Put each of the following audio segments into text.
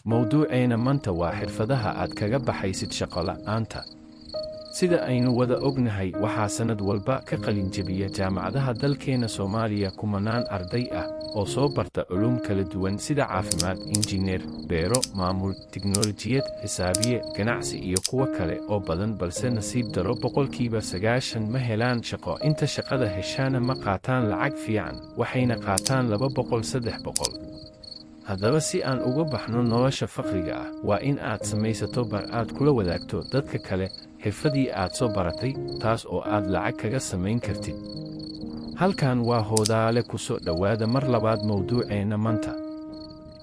mawduuceena maanta waa xirfadaha aad kaga baxaysid shaqo la'aanta. Sida aynu wada ognahay, waxaa sanad walba ka qalin jebiya jaamacadaha dalkeena Soomaaliya kumanaan arday ah oo soo barta culuum kala duwan sida caafimaad, injineer, beero, maamul, tiknoolajiyad, xisaabiye, ganacsi iyo kuwo kale oo badan, balse nasiib daro boqolkiiba 90 ma helaan shaqo. Inta shaqada heshaana ma qaataan lacag fiican, waxayna qaataan 200-300. Haddaba si aan uga baxno nolosha faqriga ah, waa in aad samaysato bar aad kula wadaagto dadka kale xirfadii aad soo baratay, taas oo aad lacag kaga samayn kartid. Halkan waa Hoodaale, ku soo dhowaada mar labaad mawduuceena maanta.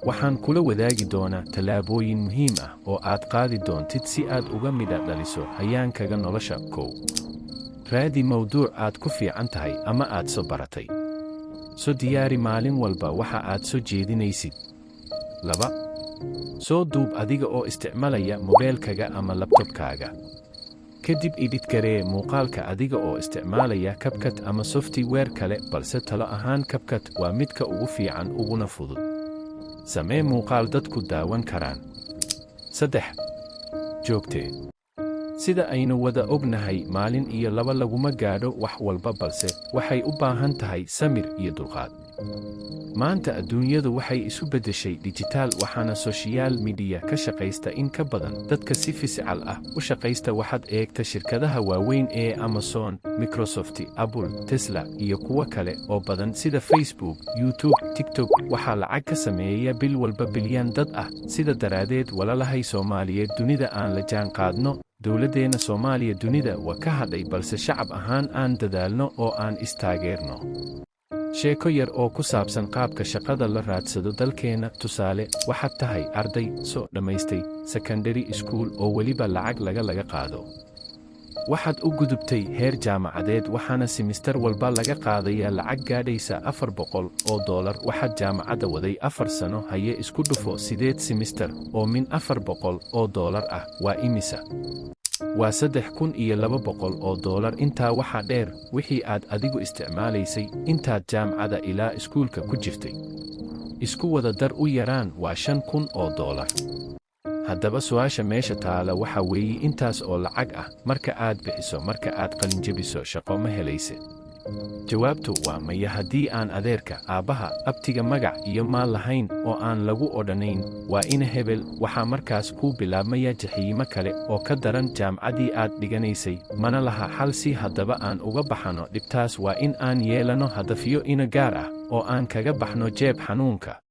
Waxaan kula wadaagi doonaa tallaabooyin muhiim ah oo aad qaadi doontid si aad uga midha dhaliso hayaankaaga nolosha. 1. Raadi mawduuc aad ku fiican tahay ama aad soo baratay. Soo diyaari maalin walba waxa aad soo jeedinaysid. 2. Soo duub adiga oo isticmaalaya mobilkaaga ama laptopkaaga. Kadib edit garee muuqaalka adiga oo isticmaalaya CapCut ama software kale, balse talo ahaan CapCut waa midka ugu fiican uguna fudud. Samee muuqaal dadku daawan karaan. 3. Joogtee. Sida aynu wada ognahay, maalin iyo laba laguma gaadho wax walba, balse waxay u baahan tahay samir iyo dulqaad. Maanta adduunyadu waxay isu beddeshay dijitaal, waxaana social media ka shaqaysta in ka badan dadka si fisical ah u shaqaysta. Waxaad eegta shirkadaha waaweyn ee Amazon, Microsoft, Apple, Tesla iyo kuwo kale oo badan sida Facebook, YouTube, TikTok. Waxaa lacag ka sameeya bil walba bilyan dad ah. Sida daraadeed, walalahay Soomaaliyeed, dunida aan la jaan qaadno. Dowladdeena Soomaaliya dunida waa ka hadhay, balse shacab ahaan aan dadaalno oo aan istaageerno. Sheeko yar oo ku saabsan qaabka shaqada la raadsado dalkeena. Tusaale, waxaad tahay arday soo dhammaystay secondary school oo weliba lacag laga qaado. Waxaad u gudubtay heer jaamacadeed, waxaana simister walba laga qaadaya lacag gaadhaysa $400. Waxaad jaamacadda waday 4 sano, haye isku dhufo 8 simister oo min $400 ah waa imisa? Waa $3,200. Intaa waxaa dheer wixii aad adigu isticmaalaysay intaad jaamacadda ilaa iskuulka ku jirtay. Isku wada dar u yaraan waa $5,000. Haddaba su'aasha meesha taala waxa weeye, intaas oo lacag ah marka aad bixiso, marka aad qalin jebiso, shaqo ma helaysid? Jawaabtu waa maya. Haddii aan adeerka, aabbaha, abtiga magac iyo maal lahayn oo aan lagu odhanayn waa ina hebel, waxaa markaas kuu bilaabmaya jaxiimo kale oo ka daran jaamacaddii aad dhiganaysay. Mana laha xal. Si haddaba aan uga baxano dhibtaas, waa in aan yeelano hadafyo ina gaar ah oo aan kaga baxno jeeb xanuunka.